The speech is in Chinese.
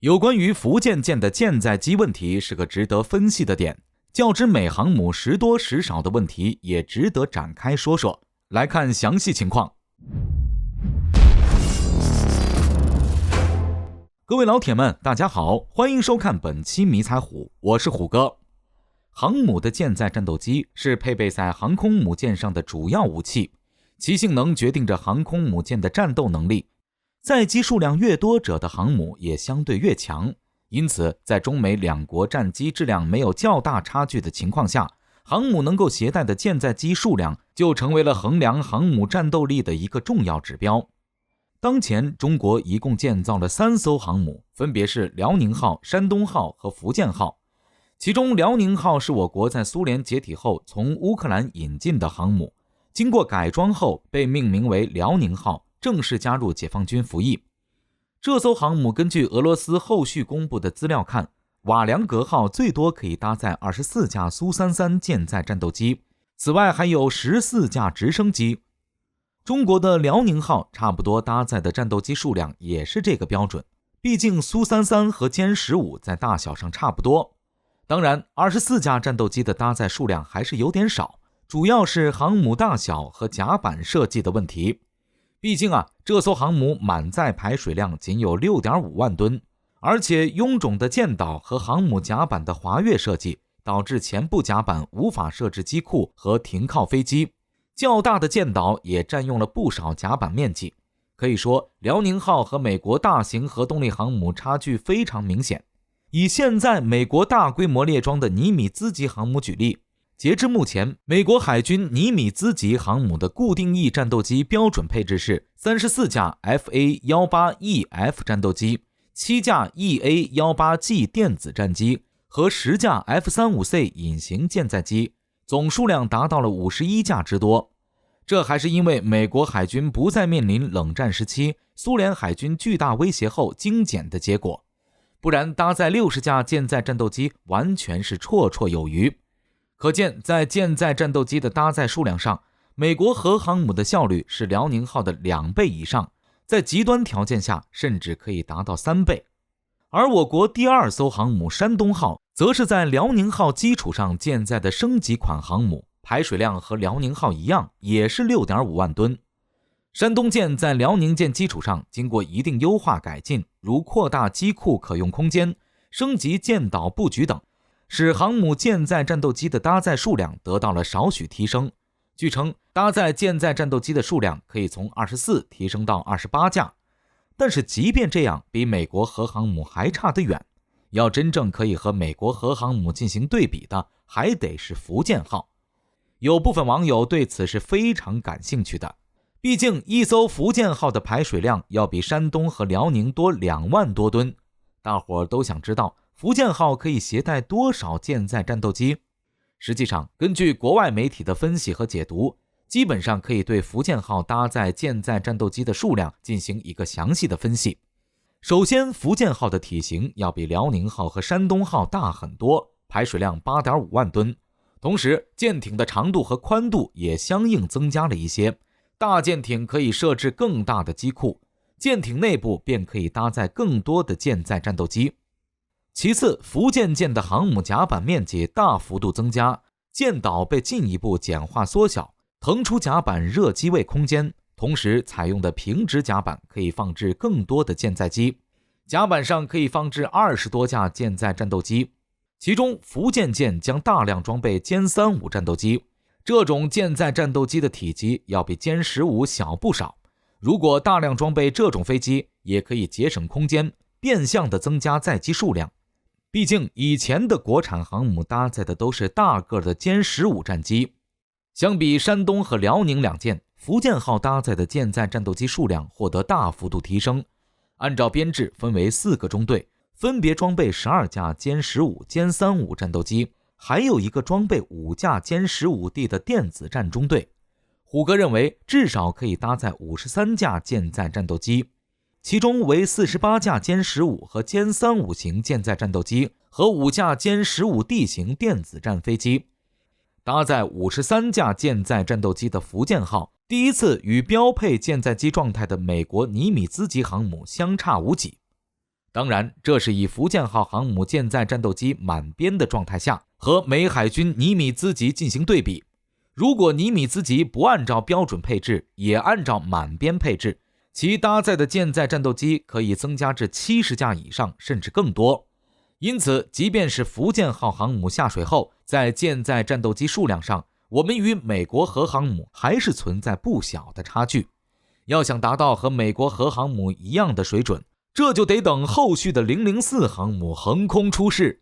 有关于福建舰的舰载机问题是个值得分析的点，较之美航母时多时少的问题也值得展开说说。来看详细情况。各位老铁们，大家好，欢迎收看本期迷彩虎，我是虎哥。航母的舰载战斗机是配备在航空母舰上的主要武器，其性能决定着航空母舰的战斗能力。载机数量越多者的航母也相对越强，因此在中美两国战机质量没有较大差距的情况下，航母能够携带的舰载机数量就成为了衡量航母战斗力的一个重要指标。当前中国一共建造了3艘航母，分别是辽宁号、山东号和福建号。其中辽宁号是我国在苏联解体后从乌克兰引进的航母，经过改装后被命名为辽宁号，正式加入解放军服役。这艘航母根据俄罗斯后续公布的资料看，瓦良格号最多可以搭载24架苏33舰载战斗机，此外还有14架直升机。中国的辽宁号差不多搭载的战斗机数量也是这个标准，毕竟苏33和歼15在大小上差不多。当然24架战斗机的搭载数量还是有点少，主要是航母大小和甲板设计的问题。毕竟这艘航母满载排水量仅有 6.5 万吨，而且臃肿的舰岛和航母甲板的滑跃设计导致前部甲板无法设置机库和停靠飞机，较大的舰岛也占用了不少甲板面积。可以说辽宁号和美国大型核动力航母差距非常明显。以现在美国大规模列装的尼米兹级航母举例，截至目前，美国海军尼米兹级航母的固定翼战斗机标准配置是34架 FA-18EF 战斗机、7架 EA-18G 电子战机和10架 F-35C 隐形舰载机，总数量达到了51架之多。这还是因为美国海军不再面临冷战时期苏联海军巨大威胁后精简的结果，不然搭载60架舰载战斗机完全是绰绰有余。可见在舰载战斗机的搭载数量上，美国核航母的效率是辽宁号的2倍以上，在极端条件下甚至可以达到3倍。而我国第2艘航母山东号则是在辽宁号基础上建载的升级款航母，排水量和辽宁号一样，也是 6.5 万吨。山东舰在辽宁舰基础上经过一定优化改进，如扩大机库可用空间、升级舰岛布局等，使航母舰载战斗机的搭载数量得到了少许提升。据称，搭载舰载战斗机的数量可以从24提升到28架。但是即便这样，比美国核航母还差得远。要真正可以和美国核航母进行对比的，还得是福建号。有部分网友对此是非常感兴趣的，毕竟一艘福建号的排水量要比山东和辽宁多2万多吨。大伙都想知道福建号可以携带多少舰载战斗机？实际上，根据国外媒体的分析和解读，基本上可以对福建号搭载舰载战斗机的数量进行一个详细的分析。首先，福建号的体型要比辽宁号和山东号大很多，排水量 8.5 万吨。同时，舰艇的长度和宽度也相应增加了一些，大舰艇可以设置更大的机库，舰艇内部便可以搭载更多的舰载战斗机。其次，福建舰的航母甲板面积大幅度增加，舰岛被进一步简化缩小，腾出甲板热机位空间，同时采用的平直甲板可以放置更多的舰载机，甲板上可以放置20多架舰载战斗机。其中福建舰将大量装备歼35战斗机，这种舰载战斗机的体积要比歼15小不少。如果大量装备这种飞机，也可以节省空间，变相的增加载机数量。毕竟以前的国产航母搭载的都是大个的歼15战机，相比山东和辽宁两舰，福建号搭载的舰载战斗机数量获得大幅度提升。按照编制分为4个中队，分别装备12架歼15、歼35战斗机，还有一个装备5架歼 15D 的电子战中队。虎哥认为至少可以搭载53架舰载战斗机，其中为48架歼15和歼35型舰载战斗机和5架歼 15D 型电子战飞机。搭载53架舰载战斗机的福建号，第一次与标配舰载机状态的美国尼米兹级航母相差无几。当然，这是以福建号航母舰载战斗机满编的状态下，和美海军尼米兹级进行对比。如果尼米兹级不按照标准配置，也按照满编配置，其搭载的舰载战斗机可以增加至70架以上，甚至更多。因此，即便是福建号航母下水后，在舰载战斗机数量上，我们与美国核航母还是存在不小的差距。要想达到和美国核航母一样的水准，这就得等后续的004航母横空出世。